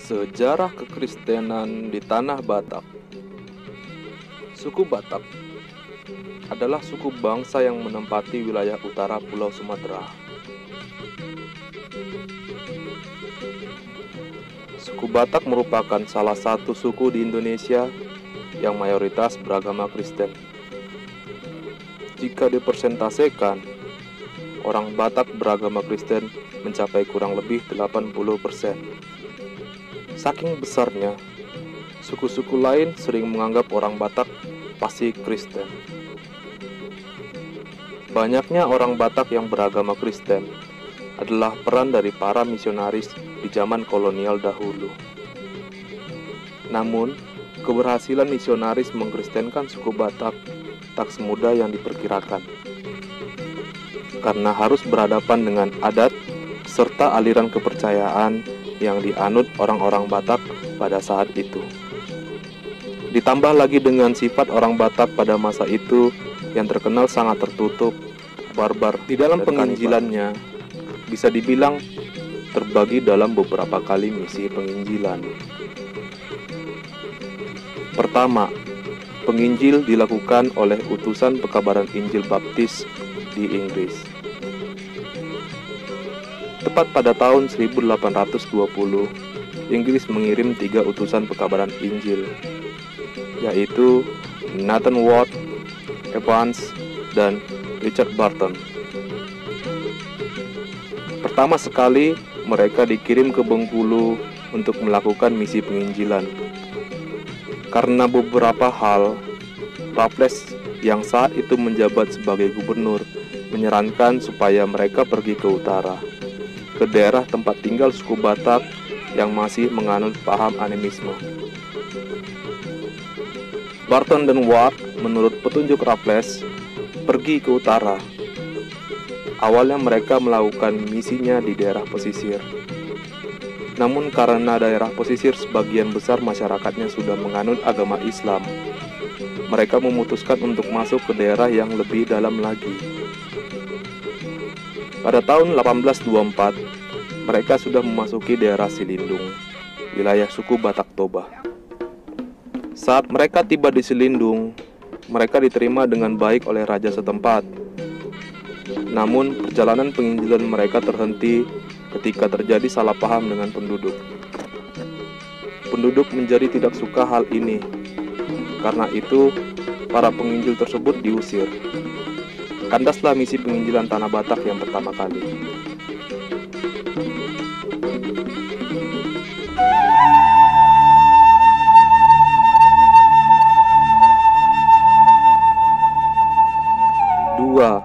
Sejarah kekristenan di tanah Batak. Suku Batak adalah suku bangsa yang menempati wilayah utara Pulau Sumatera. Suku Batak merupakan salah satu suku di Indonesia yang mayoritas beragama Kristen. Jika dipersentasekan, orang Batak beragama Kristen mencapai kurang lebih 80%. Saking besarnya, suku-suku lain sering menganggap orang Batak pasti Kristen. Banyaknya orang Batak yang beragama Kristen adalah peran dari para misionaris di zaman kolonial dahulu. Namun, keberhasilan misionaris mengkristenkan suku Batak tak semudah yang diperkirakan, karena harus berhadapan dengan adat serta aliran kepercayaan yang dianut orang-orang Batak pada saat itu. Ditambah lagi dengan sifat orang Batak pada masa itu yang terkenal sangat tertutup, barbar. Di dalam penginjilannya bisa dibilang terbagi dalam beberapa kali misi penginjilan. Pertama, penginjil dilakukan oleh utusan pekabaran Injil Baptis di Inggris. Tepat pada tahun 1820, Inggris mengirim 3 utusan pekabaran Injil, yaitu Nathan Ward, Evans, dan Richard Barton. Pertama sekali, mereka dikirim ke Bengkulu untuk melakukan misi penginjilan. Karena beberapa hal, Raffles yang saat itu menjabat sebagai gubernur menyarankan supaya mereka pergi ke utara, ke daerah tempat tinggal suku Batak yang masih menganut paham animisme. Barton dan Ward menurut petunjuk Raffles pergi ke utara. Awalnya mereka melakukan misinya di daerah pesisir. Namun karena daerah pesisir sebagian besar masyarakatnya sudah menganut agama Islam, mereka memutuskan untuk masuk ke daerah yang lebih dalam lagi. Pada tahun 1824, mereka sudah memasuki daerah Silindung, wilayah suku Batak Toba. Saat mereka tiba di Silindung, mereka diterima dengan baik oleh raja setempat. Namun, perjalanan penginjilan mereka terhenti ketika terjadi salah paham dengan penduduk. Penduduk menjadi tidak suka hal ini. Karena itu, para penginjil tersebut diusir. Kandaslah misi penginjilan tanah Batak yang pertama kali. Dua,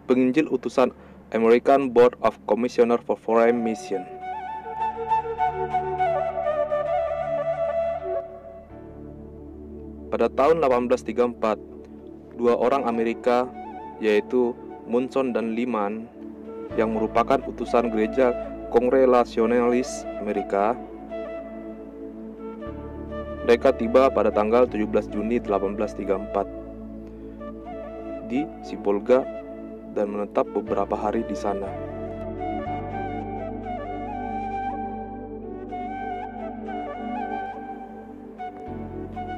penginjil utusan American Board of Commissioner for Foreign Mission. Pada tahun 1834, 2 orang Amerika, yaitu Munson dan Lyman, yang merupakan utusan gereja Kongregasionalis Amerika. Mereka tiba pada tanggal 17 Juni 1834 di Sibolga dan menetap beberapa hari di sana.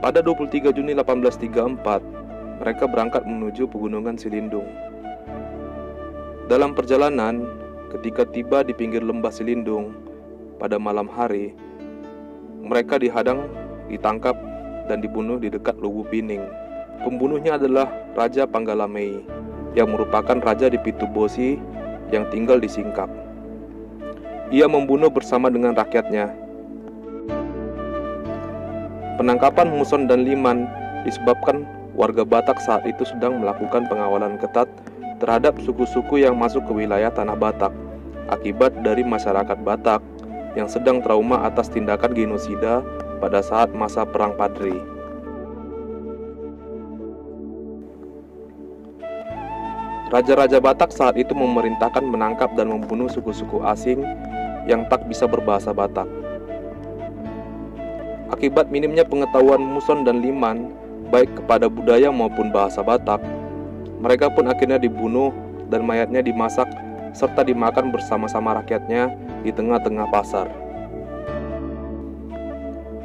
Pada 23 Juni 1834, mereka berangkat menuju pegunungan Silindung. Dalam perjalanan, ketika tiba di pinggir lembah Silindung pada malam hari, mereka dihadang, ditangkap, dan dibunuh di dekat Lubuk Pining. Pembunuhnya adalah Raja Panggalamei, yang merupakan raja di Pitubosi yang tinggal di Singkap. Ia membunuh bersama dengan rakyatnya. Penangkapan Muson dan Liman disebabkan warga Batak saat itu sedang melakukan pengawalan ketat terhadap suku-suku yang masuk ke wilayah tanah Batak akibat dari masyarakat Batak yang sedang trauma atas tindakan genosida pada saat masa Perang Padri. Raja-raja Batak saat itu memerintahkan menangkap dan membunuh suku-suku asing yang tak bisa berbahasa Batak. Akibat minimnya pengetahuan Muson dan Liman, baik kepada budaya maupun bahasa Batak, mereka pun akhirnya dibunuh dan mayatnya dimasak serta dimakan bersama-sama rakyatnya di tengah-tengah pasar.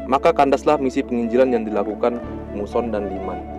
Maka kandaslah misi penginjilan yang dilakukan Muson dan Liman.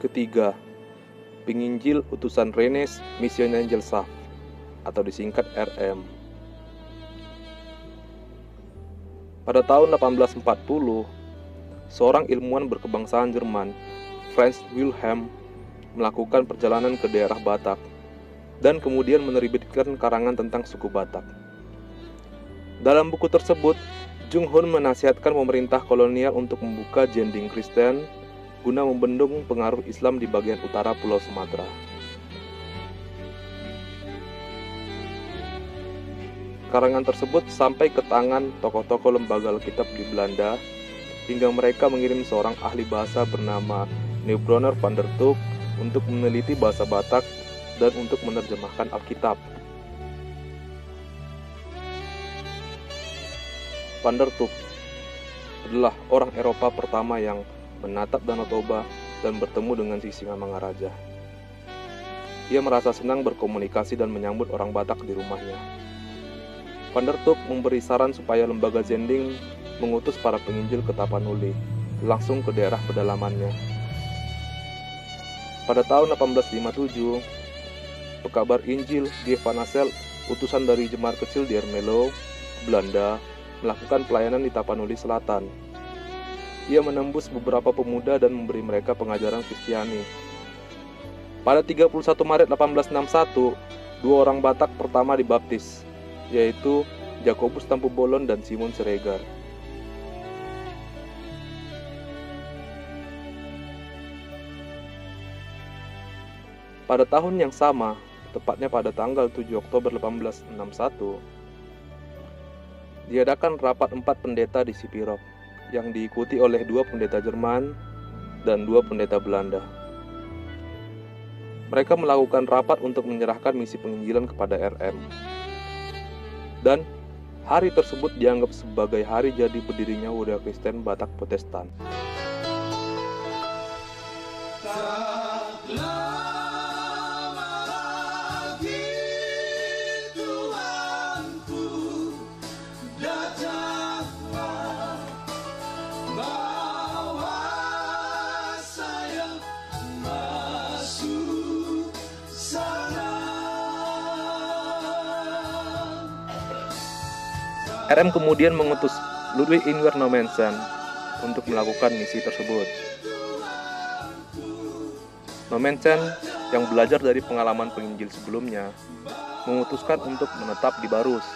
Ketiga, penginjil utusan Rennes Mission Angel Saf atau disingkat RM. Pada tahun 1840, seorang ilmuwan berkebangsaan Jerman, Franz Wilhelm, melakukan perjalanan ke daerah Batak dan kemudian menerbitkan karangan tentang suku Batak. Dalam buku tersebut, Jung Hun menasihatkan pemerintah kolonial untuk membuka jending Kristen guna membendung pengaruh Islam di bagian utara Pulau Sumatera. Karangan tersebut sampai ke tangan tokoh-tokoh lembaga Alkitab di Belanda hingga mereka mengirim seorang ahli bahasa bernama Neubronner van der Tuuk untuk meneliti bahasa Batak dan untuk menerjemahkan Alkitab. Van der Tuuk adalah orang Eropa pertama yang menatap Danau Toba dan bertemu dengan Sisingamangaraja. Ia merasa senang berkomunikasi dan menyambut orang Batak di rumahnya. Van der Tuuk memberi saran supaya lembaga Zending mengutus para penginjil ke Tapanuli, langsung ke daerah pedalamannya. Pada tahun 1857, pekabar Injil G. van Asselt, utusan dari jemaat kecil di Ermelo, Belanda, melakukan pelayanan di Tapanuli Selatan. Ia menembus beberapa pemuda dan memberi mereka pengajaran Kristiani. Pada 31 Maret 1861, dua orang Batak pertama dibaptis, yaitu Jakobus Tampu Bolon dan Simon Siregar. Pada tahun yang sama, tepatnya pada tanggal 7 Oktober 1861, diadakan rapat 4 pendeta di Sipirok, yang diikuti oleh 2 pendeta Jerman dan 2 pendeta Belanda. Mereka melakukan rapat untuk menyerahkan misi penginjilan kepada RM. Dan hari tersebut dianggap sebagai hari jadi berdirinya Budaya Kristen Batak Protestan. RM kemudian mengutus Ludwig Ingwer Nommensen untuk melakukan misi tersebut. Nommensen yang belajar dari pengalaman penginjil sebelumnya memutuskan untuk menetap di Barus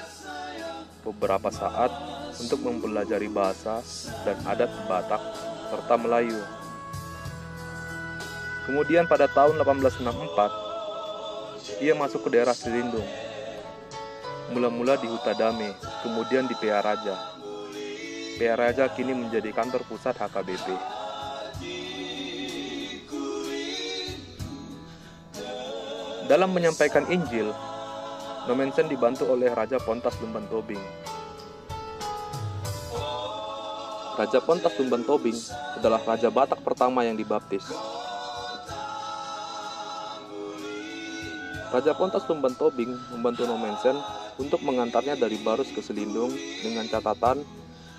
beberapa saat untuk mempelajari bahasa dan adat Batak serta Melayu. Kemudian pada tahun 1864, ia masuk ke daerah Selindung. Mula-mula di Huta Dame, kemudian di PA Raja. PA Raja kini menjadi kantor pusat HKBP. Dalam menyampaikan Injil, Nommensen dibantu oleh Raja Pontas Lumban Tobing. Raja Pontas Lumban Tobing adalah Raja Batak pertama yang dibaptis. Raja Pontas Lumban Tobing membantu Nommensen untuk mengantarnya dari Barus ke Selindung dengan catatan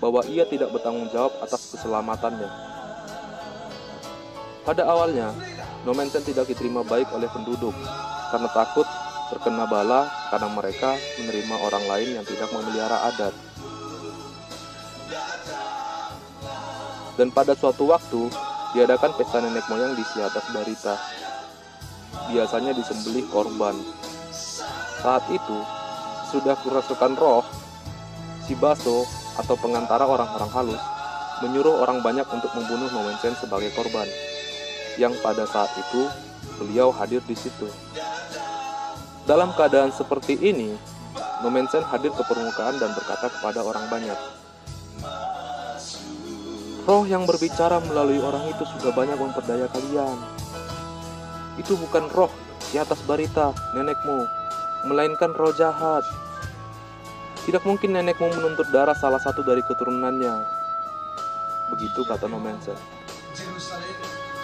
bahwa ia tidak bertanggung jawab atas keselamatannya. Pada awalnya, Nommensen tidak diterima baik oleh penduduk karena takut terkena bala karena mereka menerima orang lain yang tidak memelihara adat. Dan pada suatu waktu, diadakan pesta nenek moyang di Siatas Barita. Biasanya disembelih korban. Saat itu, sudah kerasukan roh, si Baso atau pengantara orang-orang halus menyuruh orang banyak untuk membunuh Nommensen sebagai korban, yang pada saat itu beliau hadir di situ. Dalam keadaan seperti ini, Nommensen hadir ke permukaan dan berkata kepada orang banyak, "Roh yang berbicara melalui orang itu sudah banyak memperdaya kalian. Itu bukan roh Siatas Barita, nenekmu, melainkan roh jahat. Tidak mungkin nenekmu menuntut darah salah satu dari keturunannya." Begitu kata Nommensen.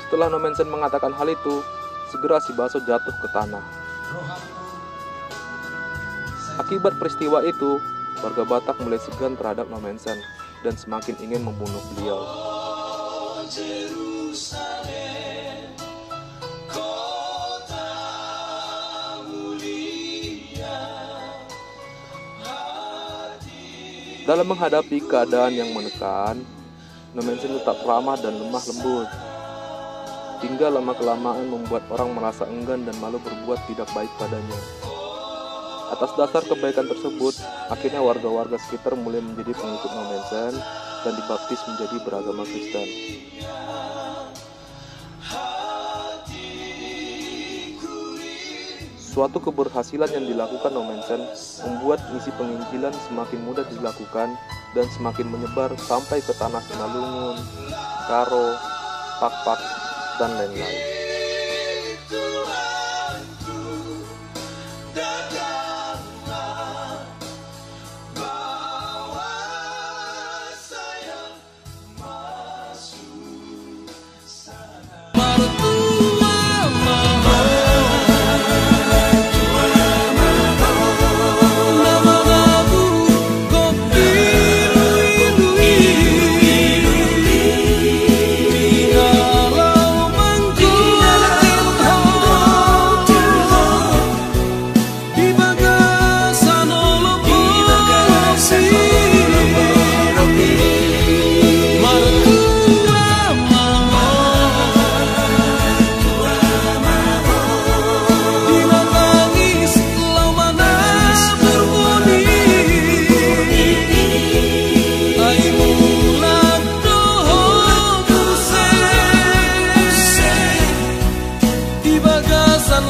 Setelah Nommensen mengatakan hal itu, segera si Baso jatuh ke tanah. Akibat peristiwa itu, warga Batak mulai segan terhadap Nommensen dan semakin ingin membunuh beliau. Dalam menghadapi keadaan yang menekan, Nommensen tetap ramah dan lemah lembut, hingga lama-kelamaan membuat orang merasa enggan dan malu berbuat tidak baik padanya. Atas dasar kebaikan tersebut, akhirnya warga-warga sekitar mulai menjadi pengikut Nommensen dan dibaptis menjadi beragama Kristen. Suatu keberhasilan yang dilakukan Nommensen membuat misi penginjilan semakin mudah dilakukan dan semakin menyebar sampai ke tanah Sinalungun, Karo, Pakpak, dan lain-lain. Di bagasan